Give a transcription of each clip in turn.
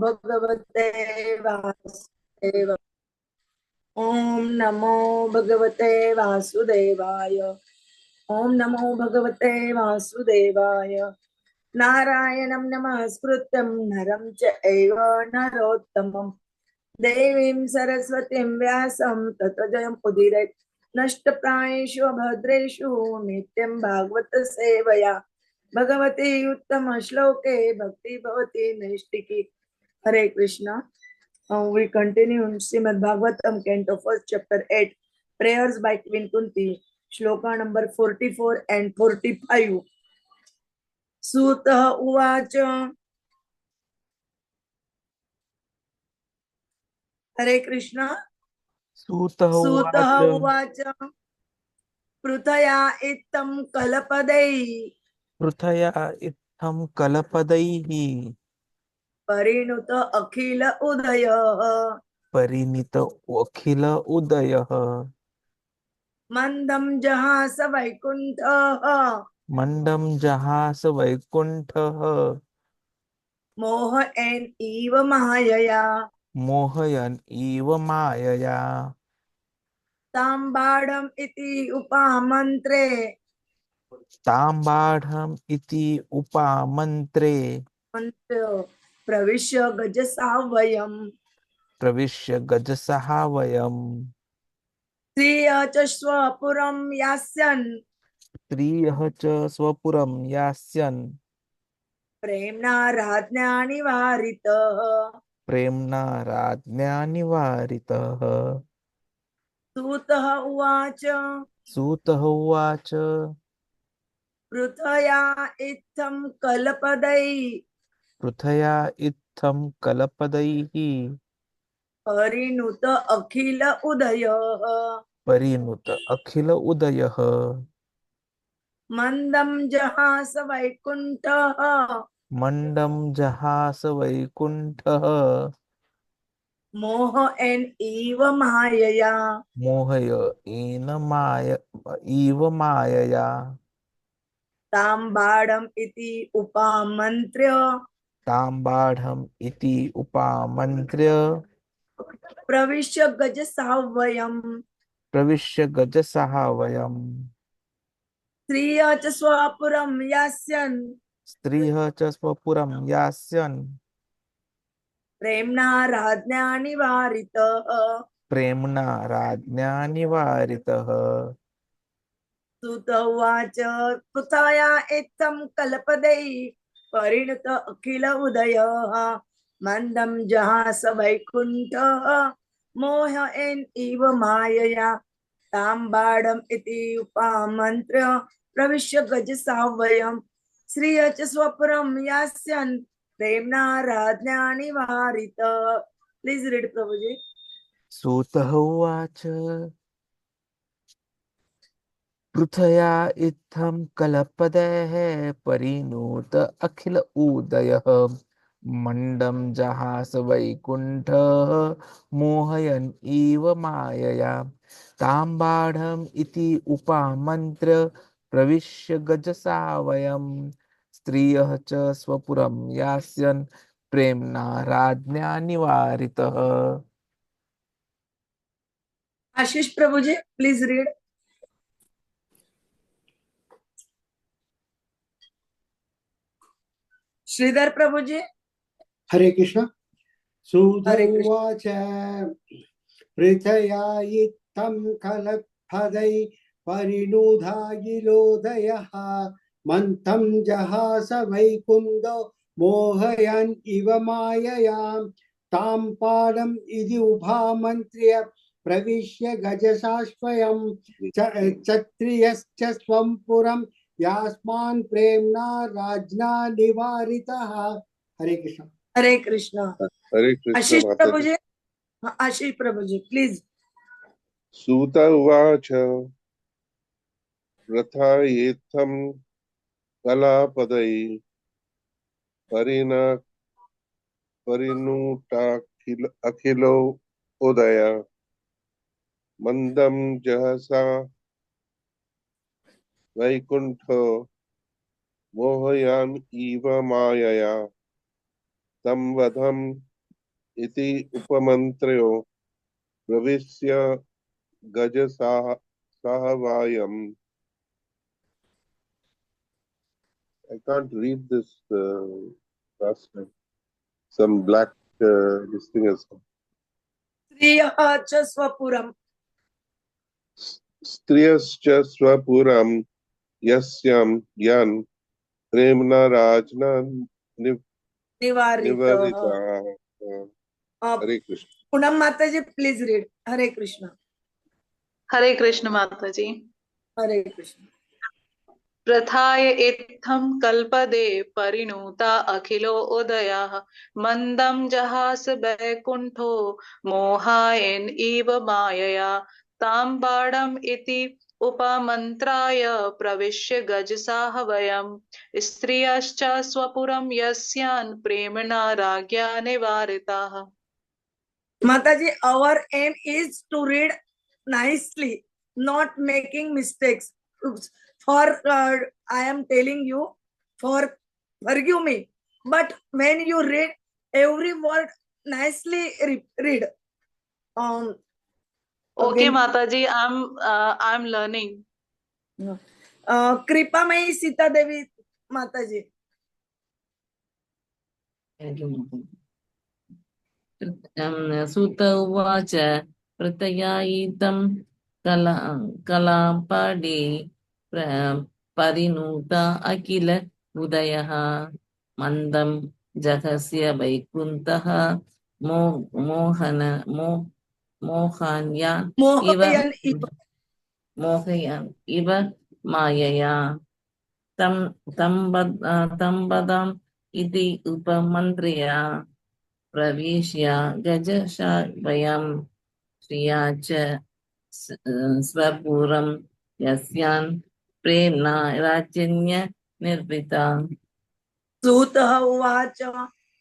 भगवते वासुदेवाय। ओम नमो भगवते वासुदेवाय। ओम नमो भगवते वासुदेवाय। नारायणं नमस्कृत्यं नरं चैव नरोत्तमं देवीं सरस्वतीं व्यासं ततो जयमुदीरयेत्। नष्टप्रायेषु भद्रेषु नित्यं भागवत सेवया भगवती उत्तम श्लोके भक्ति भवति नैष्टिकी। हरे Krishna. We continue in Srimad Bhagavatam, Canto 1, Chapter 8, Prayers by Queen Kuntī, Shloka number 44 and 45. Sutah Uvacha. Hare Krishna. Sutah Sutah Uvacha. Uvacha. Prithaya ittam kala-padaiḥ. Prithaya ittham kala-padaiḥ. Parinuta akhila udaya. Parinita akhila udayah. Mandam jahasa Vaikuṇṭha. Mandam jahasa Vaikuṇṭha. Moha en eva mahayaya. Mohayan eva mayaya. Tambadam iti upamantre. Tambadham iti upamantre. Mantra pravishya gajasavayam. Pravishya gajasahavayam. Striya cha swapuram yasyan. Striyah cha swapuram yasyan. Premna radhyani varita. Premna radhnya nivaritah. Sutah uvacha. Sutah uvacha. Prithaya ittham kala-padaiḥ. Prithaya ittham kala-padaiḥ. Parinuta akhila udaya. Parinuta akhila udayah. Mandam jahasa Vaikuṇṭha. Mandam jahasa Vaikuṇṭha. Moha en eva mahayaya. Mohaya ena maya eva mayaya. Tambadam iti upamantrya. Tambadham iti upamantrya. Pravishya gajasavayam. Pravishya gajasahavayam. Striya cha swapuram yasyan. Striha cha swapuram yasyan. Premna radhyani varita. Premna radhnya nivaritah. Sutta uvacha. Prithaya ittham kala-padaiḥ. Parinuta akhila udaya. Mandam jahasa Vaikuṇṭha. Moha en eva mayaya. Tambadam iti upamantra. Pravishya gajasavayam. Sriya cha swapuram yasyan. Premna radhyani varita. Please read, Prabhuji. Sutah uvacha. Prithaya ittham kala-padaiḥ. Parinuta akhila udayah. Mandam jahasa Vaikuṇṭha. Mohayan eva mayaya. Tambadham iti upamantra. Pravishya gajasavayam. Striyah cha swapuram yasyan. Premna radhnya nivaritah. Ashish Prabhuji, please read. Sridhar Prabhuji. Hare Krishna. Sudha Hare Krishna. uvacha prithaya ittam kala-padaiḥ parinudhayilodayah mantam jahasa Vaikuṇṭha mohayan iva mayayam tam padam idi uphamantriya pravishya gajasāśvayam chatriyascha swampuram yasman premna rajna nivaritah. Hare Krishna. Hare Krishna. Hare Krishna. Ashish Mataji. Prabhuji. Ashish Prabhuji, please. Sutta uvacha prathayetham kala-padaiḥ parinuta akhilo udaya mandam jahasa Vaikuṇṭha mohayan eva mayaya तं वधम् इति उपमन्त्र्यो प्रविश्य गजसाहवायम्. I can't read this last time. Some black this thing is. स्त्रियः च स्वपुरम् स्त्रियश्च स्वपुरं यस्यां यन् प्रेम्णा राजना निवारितः. निवर्तिताः. हरे कृष्ण. पूनम माताजी please read. हरे कृष्ण. हरे कृष्ण माताजी. हरे कृष्ण. प्रथाय इत्थं कल्पदे परिणुता अखिलो उदयः मंदं जहास वैकुंठो मोहायन इव मायया तां बाणम् इति उपमन्त्राय प्रविश्य गजसाहवयम् स्त्रियश्च स्वपुरं यस्यान् प्रेम्णा राज्ञा निवारिताः. Mataji, our aim is to read nicely, not making mistakes. For I am telling you, forgive me. But when you read every word nicely, read. Okay, Mataji, I'm learning. कृपामयी Sita Devi माताजी. सूत उवाच प्रत्ययायितं कला-padaiḥ परिणुता अखिल उदयः मन्दं जहस्य वैकुण्ठः मोहयन् इव मायया तं वदम् इति उपमन्त्र्या प्रविश्य गजसाहवयम् श्रिया च स्वपुरं यस्यान् प्रेम्णा राज्ञा निर्वृता. सूतः उवाच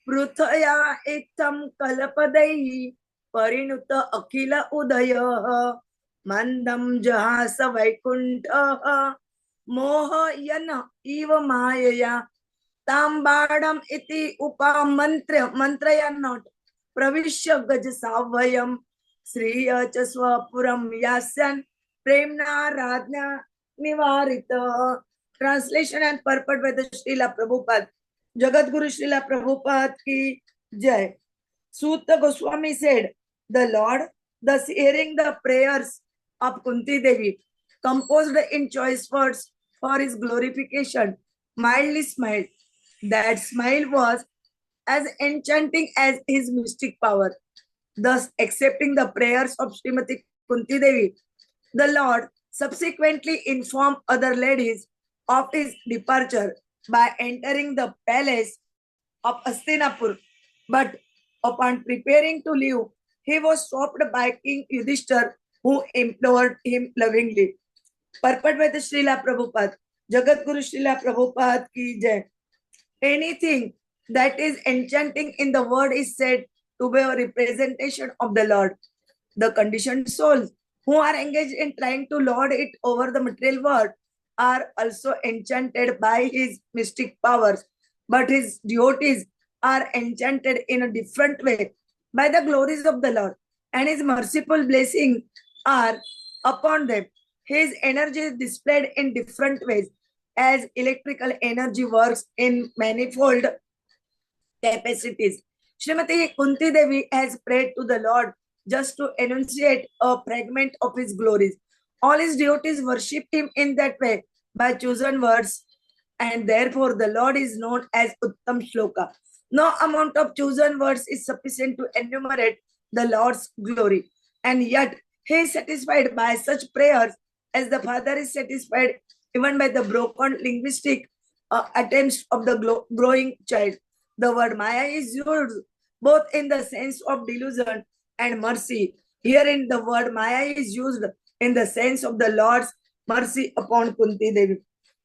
पृथया इत्थं कला-padaiḥ परिणुत अखिल उदयः मन्दं जहास वैकुण्ठः मोहयन् इव मायया तां बाणम् इति उपमन्त्रयन् प्रविश्य गजसाहवयम् श्रिया च स्वपुरं यस्यान् प्रेम्णा राज्ञा निवारितः. Translation and purport by the Srila Prabhupada. Jagat Guru Srila Prabhupada ki jai. Sutta Goswami said, the Lord, thus hearing the prayers of Kuntī Devi, composed in choice words for his glorification, mildly smiled. That smile was as enchanting as his mystic power. Thus, accepting the prayers of Srimati Kuntī Devi, the Lord subsequently informed other ladies of his departure by entering the palace of Hastinapur. But upon preparing to leave, he was stopped by King Yudhishthir, who implored him lovingly. Purport by the Srila Prabhupada. Jagat Guru Srila Prabhupada ki jai. Anything that is enchanting in the word is said to be a representation of the Lord. The conditioned souls who are engaged in trying to lord it over the material world are also enchanted by his mystic powers, but his devotees are enchanted in a different way by the glories of the Lord, and his merciful blessings are upon them. His energy is displayed in different ways, as electrical energy works in manifold capacities. Srimati Kuntī Devi has prayed to the Lord just to enunciate a fragment of his glories. All his devotees worship him in that way by chosen words, and therefore the Lord is known as Uttam Shloka. No amount of chosen words is sufficient to enumerate the Lord's glory, and yet he is satisfied by such prayers as the Father is satisfied even by the broken linguistic attempts of the growing child. The word Maya is used both in the sense of delusion and mercy. Herein, the word Maya is used in the sense of the Lord's mercy upon Kuntī Devi.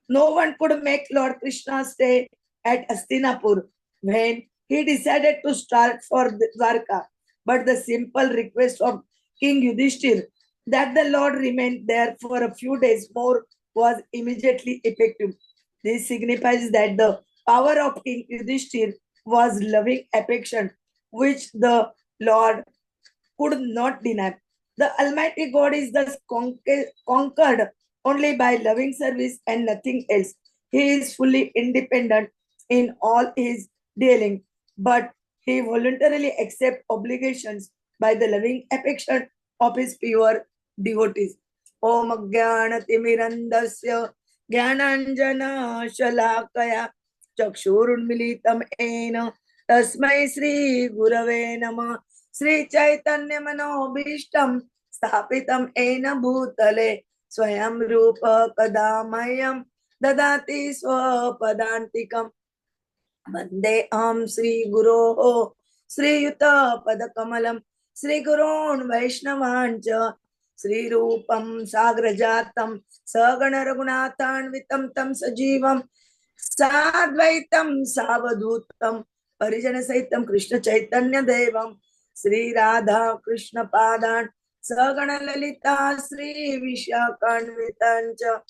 No one could make Lord Krishna stay at Hastinapur when he decided to start for Dwarka, but the simple request of King Yudhishthir that the Lord remained there for a few days more was immediately effective. This signifies that the power of King Yudhishthir was loving affection, which the Lord could not deny. The Almighty God is thus conquered only by loving service and nothing else. He is fully independent in all his dealing, but he voluntarily accepts obligations by the loving affection of his pure devotees. Om Jnana-timirandasya Jnananjana Shalakaya Chakshurunmilitam Ena Tasmai Shri Gurave Namah Shri Chaitanya Manobhishtam Sthapitam Ena Bhutale Swayam Rupa Kadamayam Dadati Swapadantikam Vande Shri Guroho Shri Yuta Padakamalam Shri Gurun Vaishnavancha Shri Rupam Sagrajatam Sagana Raghunathanvitam Tam Sajivam Sadvaitam Savadutam Parijana Saitam Krishna Chaitanya Devam Sri Radha Krishna Padan Sagana Lalita Sri Vishakhanvitancha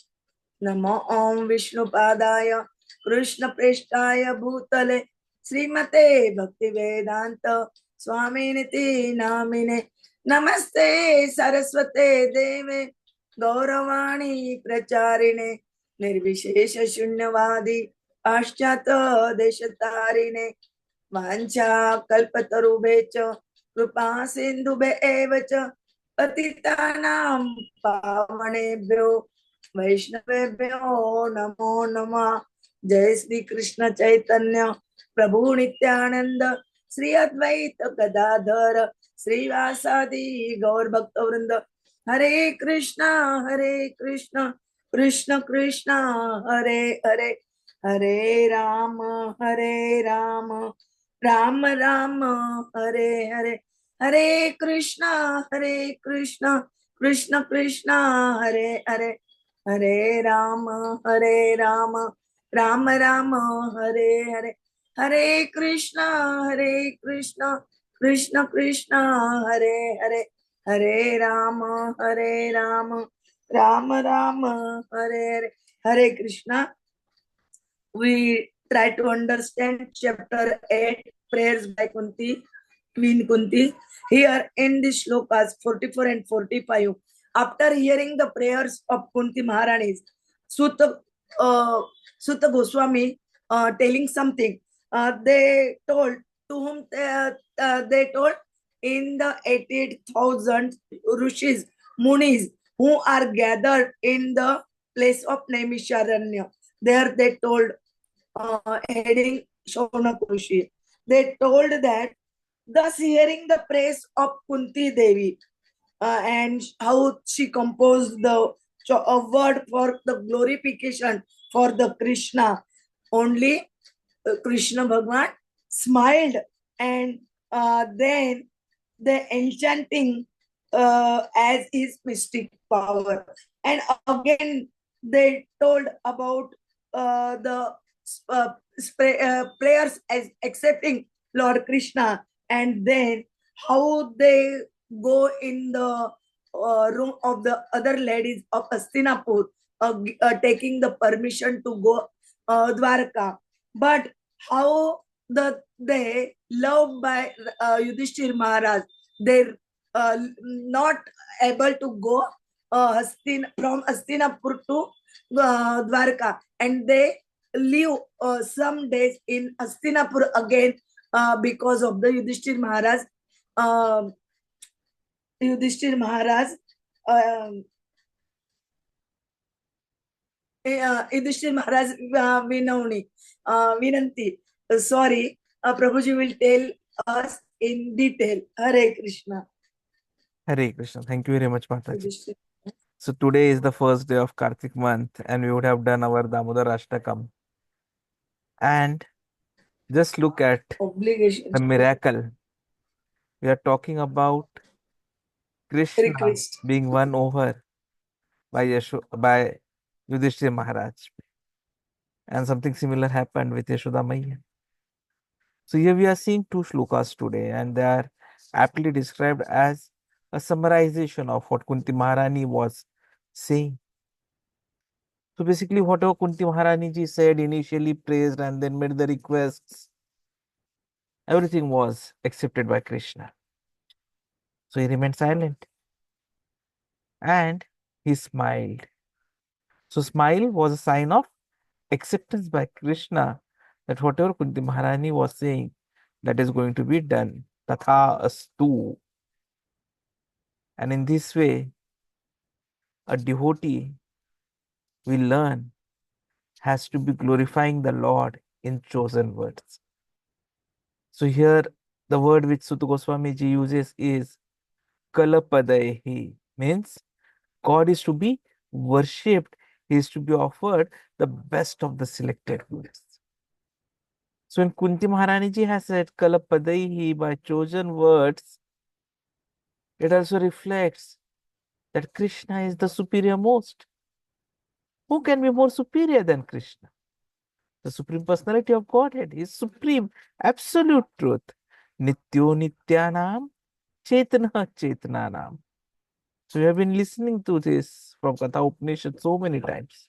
Namo Om Vishnu Padaya Krishna Preshtaya Bhutale Srimate Bhakti Vedanta Swami Niti Namine Namaste Saraswate Deve Gauravani Pracharine Nirvishesha Shunyavadi Paschata Deshatarine Vancha Kalpatarubecha Krupa Sindhube Evacha Patitanam Pavanebhyo Vaishnavebhyo Namo Namah Jai Sri Krishna Chaitanya Prabhu Nityananda Sri Advaita Gadadhara Sri Vasadi Gaur Bhakta Vrinda Hare Krishna Krishna Krishna Hare Hare Hare Rama Rama Rama Hare Hare Hare Krishna Krishna Krishna Hare Hare Hare Rama Rama Rama Hare Hare Hare Krishna Krishna Krishna Hare Hare Hare Rama Rama Hare Hare Hare Krishna. We try to understand chapter 8, prayers by Kuntī, Queen Kuntī. Here in the shlokas 44 and 45, after hearing the prayers of Kuntī Maharanis, Sutta Goswami telling something, they told to whom they told in the 88,000 rishis, munis who are gathered in the place of Naimisharanya. There they told, heading Shaunak Rishi, they told that thus hearing the praise of Kuntī Devi and how she composed a word for the glorification for the Krishna, only Krishna Bhagwan smiled, and then the enchanting as his mystic power. And again they told about the prayers as accepting Lord Krishna, and then how they go in the room of the other ladies of Hastinapur, taking the permission to go Dwarka, but how they loved by Yudhishthir Maharaj, they're not able to go from Hastinapur to Dwarka, and they live some days in Hastinapur again because of the Yudhishthir Maharaj. Yudhishthir Maharaj Vinanti. Sorry, Prabhuji will tell us in detail. Hare Krishna. Hare Krishna. Thank you very much, Mataji. Yudhishthir. So today is the first day of Kartik month, and we would have done our Damodar Ashtakam. And just look at Obligation. the miracle. We are talking about Krishna Request. being won over by Yudhishthir Maharaj. And something similar happened with Yashoda Maiya. So here we are seeing two shlokas today, and they are aptly described as a summarization of what Kuntī Maharani was saying. So basically, whatever Kuntī Maharani ji said, initially praised and then made the requests, everything was accepted by Krishna. So he remained silent and he smiled. So smile was a sign of acceptance by Krishna that whatever Kunti Maharani was saying, that is going to be done. Tatha astu. And in this way, a devotee, we learn, has to be glorifying the Lord in chosen words. So here, the word which Sutta Goswami ji uses is kala-padaiḥ, means God is to be worshipped, he is to be offered the best of the selected goods. So when Kunti Maharani ji has said kala-padaiḥ by chosen words, it also reflects that Krishna is the superior most. Who can be more superior than Krishna? The Supreme Personality of Godhead is supreme, absolute truth. Nityo nityānāṁ, cetanaś cetanānām. So we have been listening to this from Kaṭha Upaniṣad so many times.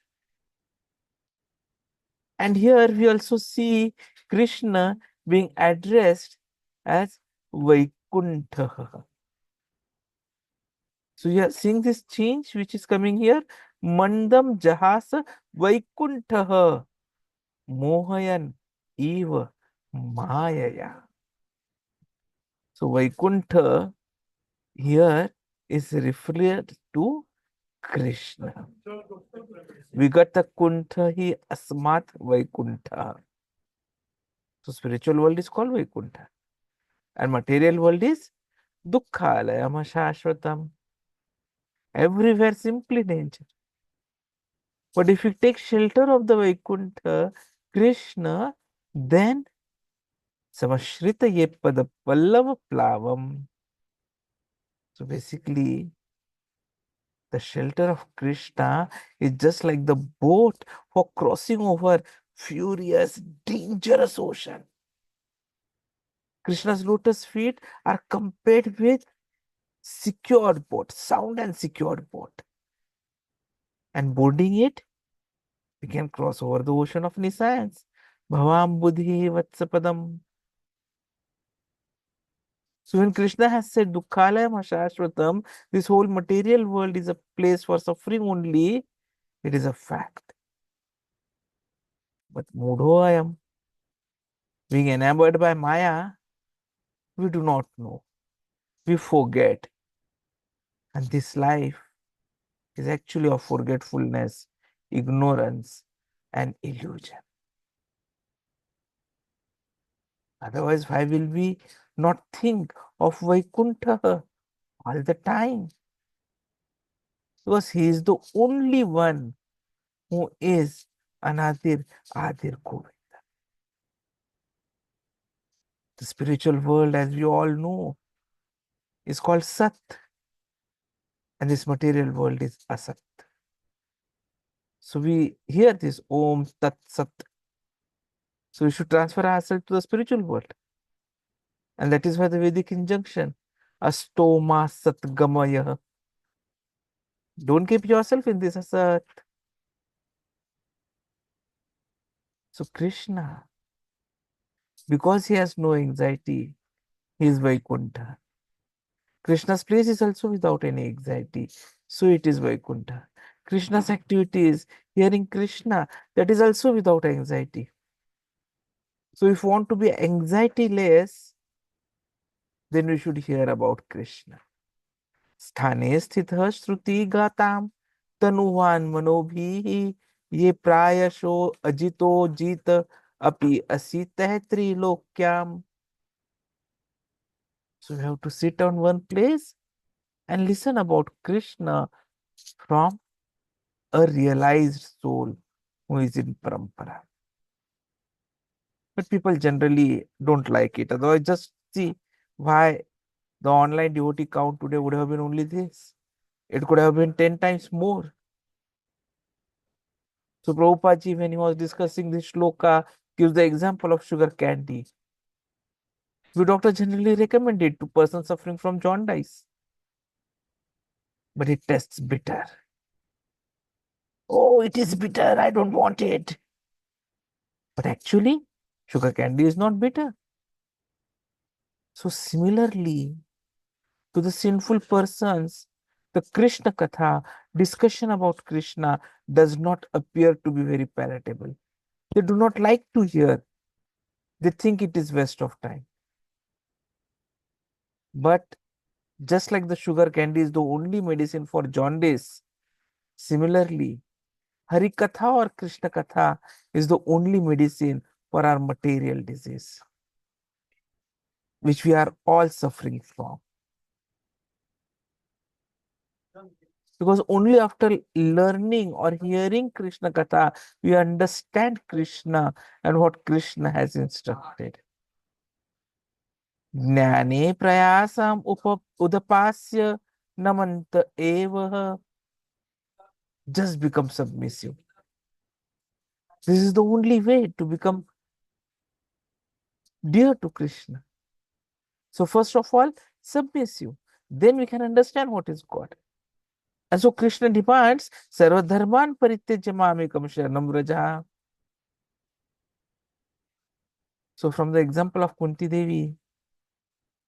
And here we also see Krishna being addressed as Vaikuṇṭha. So you are seeing this change which is coming here. Mandam jahasa Vaikuṇṭha mohayan eva mayaya. So Vaikuṇṭha here is referred to Krishna. Vigata-kuṇṭha hi asmāt Vaikuṇṭha. So spiritual world is called Vaikuṇṭha. And material world is duḥkhālayam aśāśvatam. Everywhere simply nature. But if you take shelter of the Vaikuṇṭha, Krishna, then Samāśritā ye pada-pallava-plavam. So basically, the shelter of Krishna is just like the boat for crossing over furious, dangerous ocean. Krishna's lotus feet are compared with secured boat, sound and secured boat. And boarding it, we can cross over the ocean of nescience. Bhavāmbudhir vatsa-padam. So when Krishna has said duḥkhālayam aśāśvatam, this whole material world is a place for suffering only, it is a fact. But mudhoayam, being enamored by Maya, we do not know. We forget. And this life is actually of forgetfulness, ignorance, and illusion. Otherwise, why will we not think of Vaikuṇṭha all the time? Because he is the only one who is Anadir Adir Govinda. The spiritual world, as we all know, is called Sat. And this material world is Asat. So we hear this Om Tat Sat. So we should transfer ourselves to the spiritual world. And that is why the Vedic injunction, Astoma Sat Gamaya. Don't keep yourself in this Asat. So Krishna, because he has no anxiety, he is Vaikuṇṭha. Krishna's place is also without any anxiety. So it is Vaikuṇṭha. Krishna's activities, hearing Krishna, that is also without anxiety. So if you want to be anxiety-less, then we should hear about Krishna. Sthane sthitah shruti gatam tanuvan manobhihi ye prayasho ajito jita api asitah trilokyam. So we have to sit on one place and listen about Krishna from a realized soul who is in parampara. But people generally don't like it. Otherwise, just see why the online devotee count today would have been only this. It could have been 10 times more. So Prabhupada ji, when he was discussing this shloka, gives the example of sugar candy. We doctor generally recommend it to persons suffering from jaundice. But it tastes bitter. Oh, it is bitter, I don't want it. But actually, sugar candy is not bitter. So similarly, to the sinful persons, the Krishna Katha, discussion about Krishna, does not appear to be very palatable. They do not like to hear. They think it is waste of time. But just like the sugar candy is the only medicine for jaundice, similarly, Hari Katha or Krishna Katha is the only medicine for our material disease, which we are all suffering from. Because only after learning or hearing Krishna Katha, we understand Krishna and what Krishna has instructed. Jnane prayasam udapasya namanta eva. Just become submissive. This is the only way to become dear to Krishna. So first of all, submissive. Then we can understand what is God. And so Krishna demands, Sarva dharman parityajya mamekam sharanam vraja. So from the example of Kuntī Devi,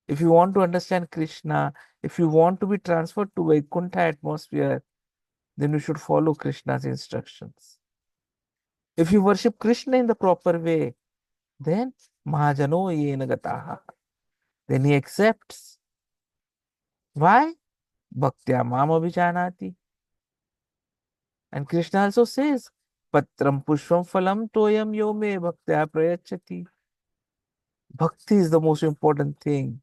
if you want to understand Krishna, if you want to be transferred to Vaikuṇṭha atmosphere, then you should follow Krishna's instructions. If you worship Krishna in the proper way, then mahajano yena gataha. Then he accepts. Why? Bhaktya mam abhijanati. And Krishna also says, Patram pushpam phalam toyam yo me bhaktya prayachati. Bhakti is the most important thing.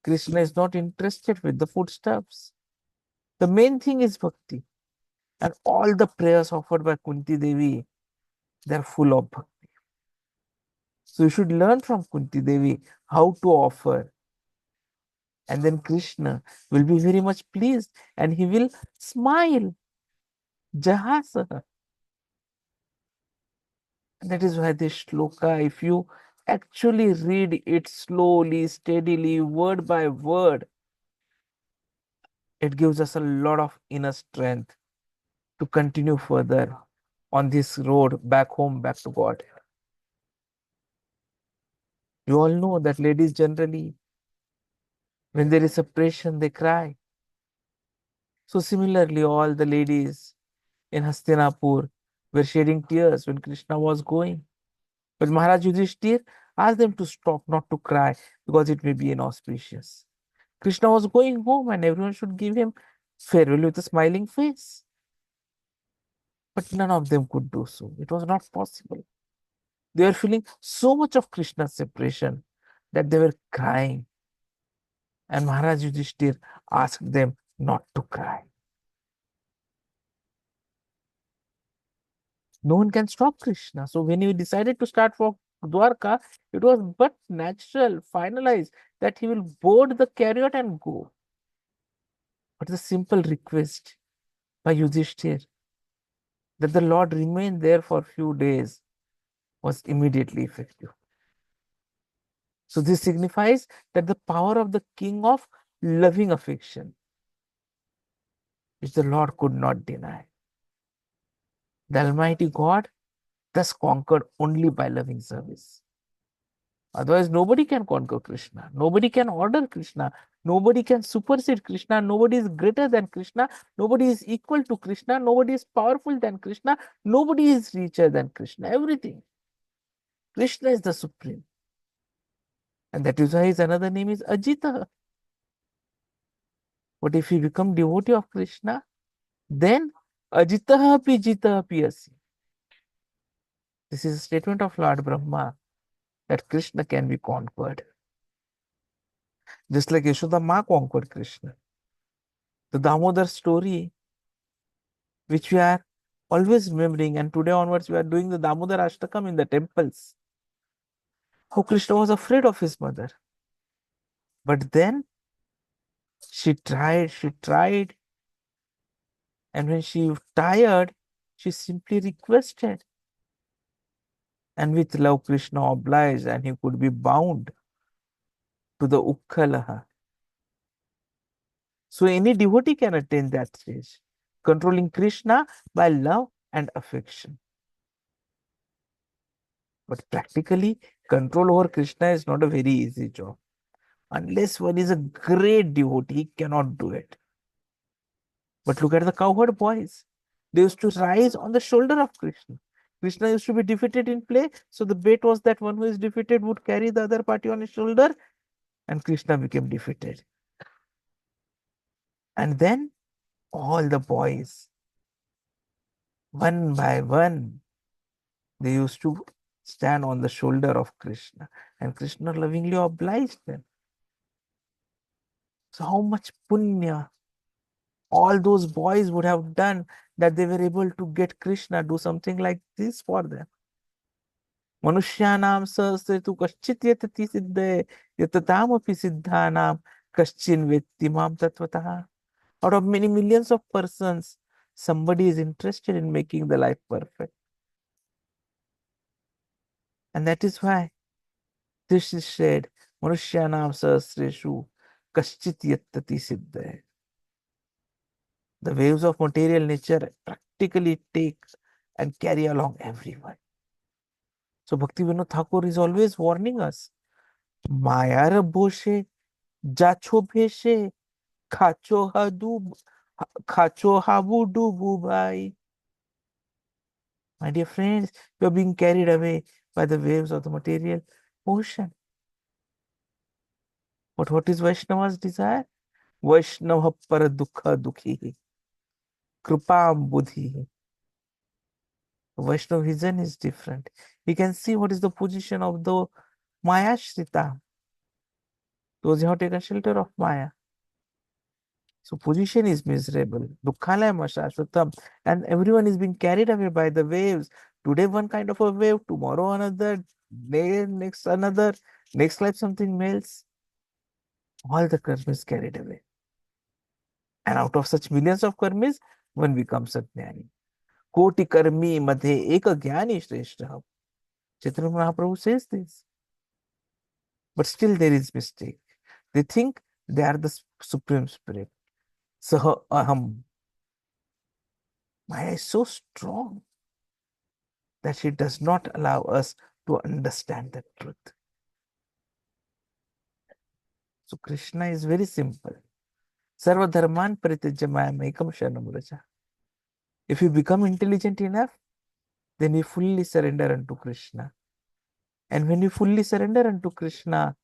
Krishna is not interested with the foodstuffs. The main thing is bhakti. And all the prayers offered by Kuntī Devi, they are full of bhakti. So you should learn from Kuntī Devi how to offer. And then Krishna will be very much pleased and he will smile. Jahasa. And that is why this shloka, if you actually read it slowly, steadily, word by word, it gives us a lot of inner strength to continue further on this road back home, back to God. You all know that ladies generally, when there is separation, they cry. So similarly, all the ladies in Hastinapur were shedding tears when Krishna was going. But Maharaj Yudhishthir asked them to stop, not to cry, because it may be inauspicious. Krishna was going home and everyone should give him farewell with a smiling face. But none of them could do so. It was not possible. They were feeling so much of Krishna's separation that they were crying. And Maharaj Yudhishthir asked them not to cry. No one can stop Krishna. So when he decided to start for Dwarka, it was but natural, finalized, that he will board the chariot and go. But the simple request by Yudhishthir that the Lord remain there for a few days was immediately effective. So this signifies that the power of the king of loving affection, which the Lord could not deny. The Almighty God thus conquered only by loving service. Otherwise, nobody can conquer Krishna. Nobody can order Krishna. Nobody can supersede Krishna. Nobody is greater than Krishna. Nobody is equal to Krishna. Nobody is powerful than Krishna. Nobody is richer than Krishna. Everything. Krishna is the supreme. And that is why his another name is Ajita. But if you become devotee of Krishna, then Ajitaha api jitaha api asi. This is a statement of Lord Brahma that Krishna can be conquered. Just like Yashoda Ma conquered Krishna. The Damodar story, which we are always remembering, and today onwards we are doing the Damodar Ashtakam in the temples. How Krishna was afraid of his mother. But then she tried, and when she tired, she simply requested. And with love, Krishna obliged, and he could be bound to the Ukkalaha. So any devotee can attain that stage, controlling Krishna by love and affection. But practically, control over Krishna is not a very easy job. Unless one is a great devotee, he cannot do it. But look at the cowherd boys. They used to rise on the shoulder of Krishna. Krishna used to be defeated in play, so the bet was that one who is defeated would carry the other party on his shoulder, and Krishna became defeated. And then all the boys, one by one, they used to stand on the shoulder of Krishna, and Krishna lovingly obliged them. So how much punya all those boys would have done that they were able to get Krishna do something like this for them. Manushyanam sahasretu kaschit yatati siddhe yatataamapi siddhanam kaschin vetti mam tatvatah. Out of many millions of persons, somebody is interested in making the life perfect. And that is why this is said, Manushyanam sahasreshu kaschit yatati siddhe. The waves of material nature practically take and carry along everyone. So Bhaktivinoda Thakur is always warning us. Mayar boshe, jacho bheshe, khacho habu dubu bhai. My dear friends, you are being carried away by the waves of the material ocean. But what is Vaishnava's desire? Vaishnava para dukkha dukhi, Kṛṣṇa Vaishnava vision is different. He can see what is the position of the Maya-shrita, those who have taken shelter of Maya. So position is miserable. Duḥkhālayam aśāśvatam. And everyone is being carried away by the waves. Today one kind of a wave, tomorrow another, next another, next life something else. All the karmis carried away. And out of such millions of karmis, one becomes a jnani. Koti karmi madhe eka jnani shreshthah. Chaitanya Mahaprabhu says this. But still there is mistake. They think they are the Supreme Spirit. Saha aham. Maya is so strong that she does not allow us to understand the truth. So Krishna is very simple. Sarva dharman parityaja mayam ekam sharanam vraja. If you become intelligent enough, then you fully surrender unto Krishna. And when you fully surrender unto Krishna,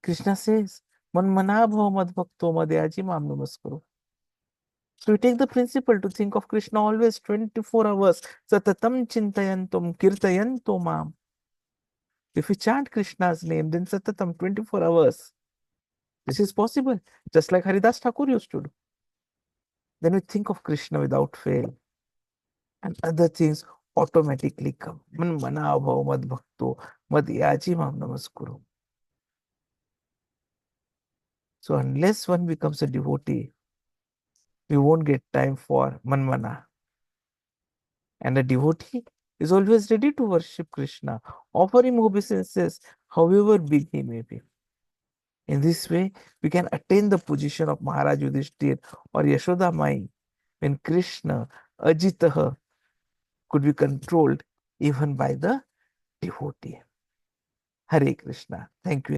Krishna says, Man manabhava mad bhakto madhyaji mam namaskuru. So we take the principle to think of Krishna always 24 hours. Satatam chintayantum kirtayanto mam. If we chant Krishna's name, then satatam 24 hours. This is possible, just like Haridas Thakur used to do. Then we think of Krishna without fail. And other things automatically come. Man manabhava mad bhakto madhyaji mam namaskuru. So unless one becomes a devotee, we won't get time for manmana. And a devotee is always ready to worship Krishna, offer him obeisances, however big he may be. In this way, we can attain the position of Maharaj Yudhishthir or Yashoda Mai, when Krishna, Ajita, could be controlled even by the devotee. Hare Krishna. Thank you.